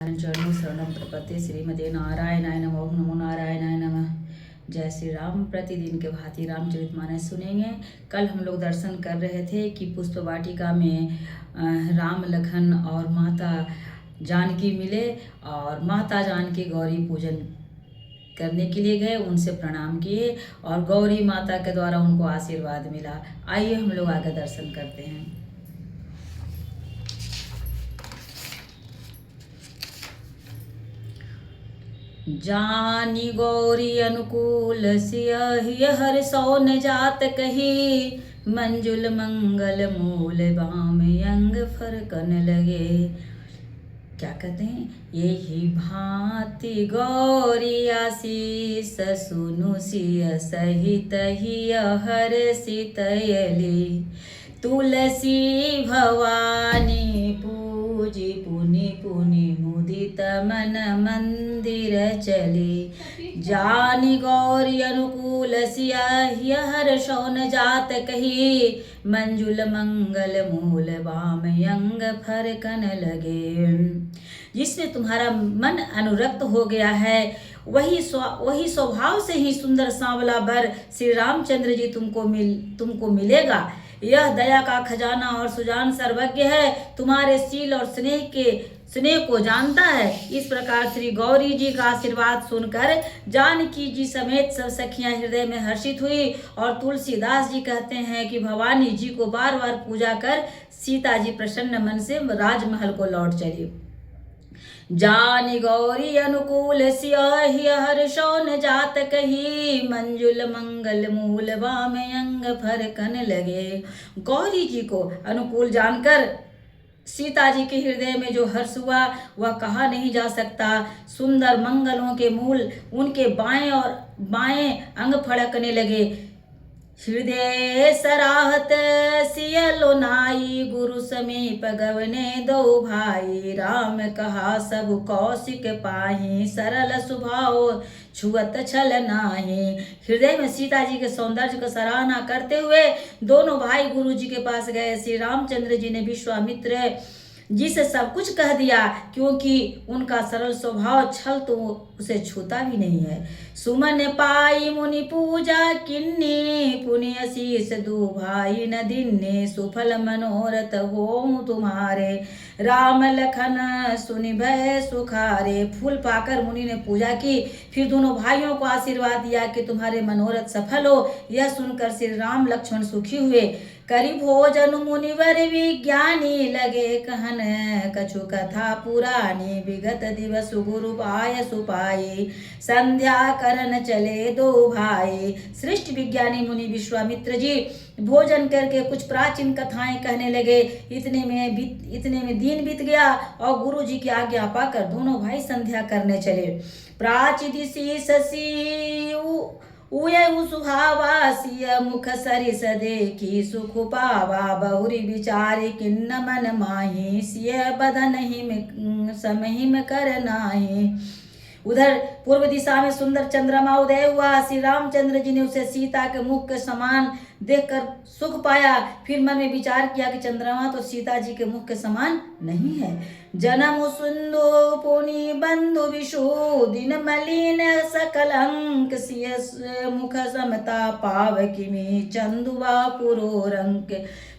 चरणों शरणम प्रपत्ति श्रीमते नारायणाय नमः। ओम नमो नारायणाय नमः। जय श्री राम। प्रतिदिन के भांति रामचरितमानस सुनेंगे। कल हम लोग दर्शन कर रहे थे कि पुष्प वाटिका में राम लखन और माता जानकी मिले और माता जानकी गौरी पूजन करने के लिए गए, उनसे प्रणाम किए और गौरी माता के द्वारा उनको आशीर्वाद मिला। आइए हम लोग आगे दर्शन करते हैं। जानी गौरी अनुकूल सियहि हर सौ न जात कही, मंजुल मंगल मूल बाम अंग फरकन लगे। क्या कहते हैं? यही भांति गौरी आशीष सुनु सिय सहित ही हर सितयली, तुलसी भवानी पूजी पुनि पुनि मुदित मन मंदिर चली। जानी गौरी अनुकूल सिया हर शौन जात कही, मंजुल मंगल मूल वाम अंग फरकन लगे। जिसमें तुम्हारा मन अनुरक्त हो गया है वही स्वभाव से ही सुंदर सांवला वर श्री रामचंद्र जी तुमको मिलेगा। यह दया का खजाना और सुजान सर्वज्ञ है, तुम्हारे शील और स्नेह को जानता है। इस प्रकार श्री गौरी जी का आशीर्वाद सुनकर जानकी जी समेत सब सखियां हृदय में हर्षित हुई और तुलसीदास जी कहते हैं कि भवानी जी को बार बार पूजा कर सीता जी प्रसन्न मन से राजमहल को लौट चली। जानी गौरी अनुकूल सियहि हर शौन जात कही, मंजुल मंगल मूल वाम अंग फरकन लगे। गौरी जी को अनुकूल जानकर सीता जी के हृदय में जो हर्ष हुआ वह कहा नहीं जा सकता। सुंदर मंगलों के मूल उनके बाएं अंग फड़कने लगे। हृदय सराहत सियलो नाई, गुरु समीप गवने दो भाई, राम कहा सब कौशिक पाही, सरल स्वभाव छुअत छल नाही। हृदय में सीता जी के सौंदर्य का सराहना करते हुए दोनों भाई गुरु जी के पास गए। श्री रामचंद्र जी ने विश्वामित्र जी से सब कुछ कह दिया, क्योंकि उनका सरल स्वभाव छल तो उसे छूता भी नहीं है। सुमन पाई मुनि पूजा किन्नी, पुण्य शीस दू भाई न दिन्ने, सुफल मनोरथ हो तुम्हारे, राम लखन सुनि भय सुखारे। फूल पाकर मुनि ने पूजा की, फिर दोनों भाइयों को आशीर्वाद दिया कि तुम्हारे मनोरथ सफल हो। यह सुनकर श्री राम लक्ष्मण सुखी हुए। करी भोजन मुनिवर विज्ञानी, लगे कहन कछु कथा पुरानी, विगत दिवस गुरु पाय सुपाई, संध्या करन चले दो भाई। श्रेष्ठ विज्ञानी मुनि विश्वामित्र जी भोजन करके कुछ प्राचीन कथाएं कहने लगे। इतने में दिन बीत गया और गुरु जी की आज्ञा पाकर दोनों भाई संध्या करने चले। प्राची शशि उयउ सुहावा, सिय मुख सरिस देखी सुख पावा, बहुरी विचारी किन्न मन माही, सिय बदन हिम समहिम कर नाही। उधर पूर्व दिशा में सुंदर चंद्रमा उदय हुआ। श्री रामचंद्र जी ने उसे सीता के मुख के समान देखकर सुख पाया। फिर मन में विचार किया कि चंद्रमा तो सीता जी के मुख के समान नहीं है। जन्म सुंदो पुनि बंधु विशु, दिन मलिन सकल अंक, सिय मुख समता पाव किमी, चंदुआ पुरो रंक।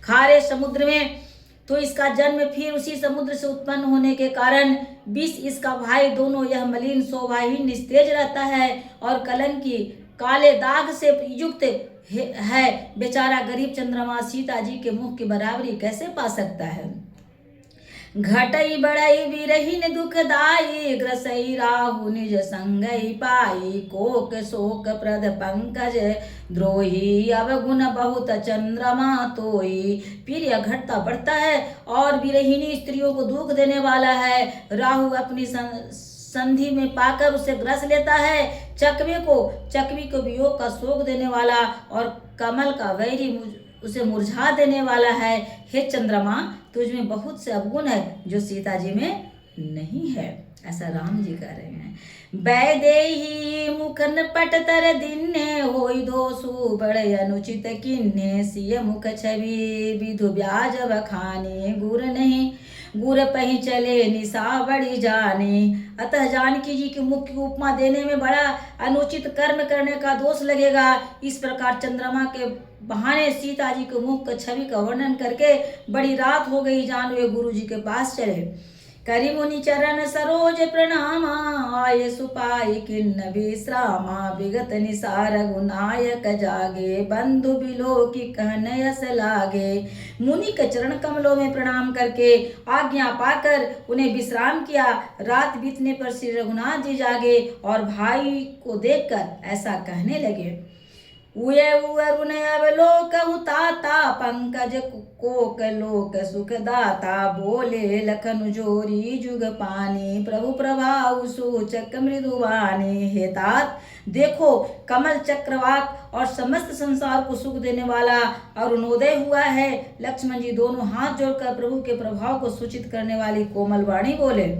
खारे समुद्र में तो इसका जन्म फिर उसी समुद्र से उत्पन्न होने के कारण विष इसका भाई, दोनों यह मलिन शोभाहीन निस्तेज रहता है और कलंकी काले दाग से युक्त है। बेचारा गरीब चंद्रमा सीता जी के मुख की बराबरी कैसे पा सकता है। घटई बड़ई बिरहीन दुखदाई, ग्रसई राहु निज संगई पाई, कोक शोक प्रद पंकज द्रोही, अवगुण बहुत चंद्रमा तोई। फिर यह घटता बढ़ता है और बिरहीनी स्त्रियों को दुख देने वाला है। राहु अपनी संधि में पाकर उसे ग्रस लेता है। चकवी को वियोग का शोक देने वाला और कमल का वैरी उसे मुरझा देने वाला है। हे चंद्रमा, तुझ में बहुत से अवगुण है जो सीता जी में नहीं है। ऐसा राम जी कह रहे हैं। बैदेही मुखन पट तर दिन्ने, होई दोषु बड़े अनुचित किन्ने, सिय मुख छवि विधु ब्याज बखाने, गुर नहीं गुर पही चले निशा बड़ी जाने। अतः जानकी जी के मुख की उपमा देने में बड़ा अनुचित कर्म करने का दोष लगेगा। इस प्रकार चंद्रमा के बहाने सीता जी के मुख की छवि का वर्णन करके बड़ी रात हो गई, जान वे गुरु जी के पास चले। करि मुनि चरण सरोज प्रणामा, आय सुपाई किन्न विश्रामा। विगत निशा रघुनायक जागे, बंधु बिलो की कहन यस लागे। मुनि के चरण कमलों में प्रणाम करके आज्ञा पाकर उन्हें विश्राम किया। रात बीतने पर श्री रघुनाथ जी जागे और भाई को देखकर ऐसा कहने लगे। उये अरुण अवलोकहु ताता, पंकज कोक लोक सुखदाता। बोले लखन जोरी जुग पानी, प्रभु प्रभाव सूचक मृदुवानी। हे तात, देखो कमल चक्रवाक और समस्त संसार को सुख देने वाला अरुणोदय हुआ है। लक्ष्मण जी दोनों हाथ जोड़कर प्रभु के प्रभाव को सूचित करने वाली कोमल वाणी बोले।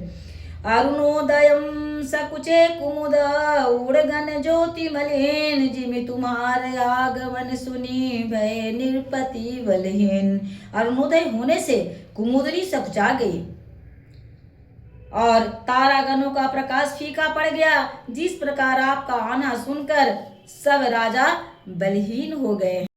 अरुणोदयम सकुचे कुमुद, उड़गन ज्योति मलिन। जिमि तुम्हार आगमन सुनी, भय निरपति बलहीन। अरुणोदय होने से कुमुदरी सकुचा गई और तारागणों का प्रकाश फीका पड़ गया। जिस प्रकार आपका आना सुनकर सब राजा बलहीन हो गए।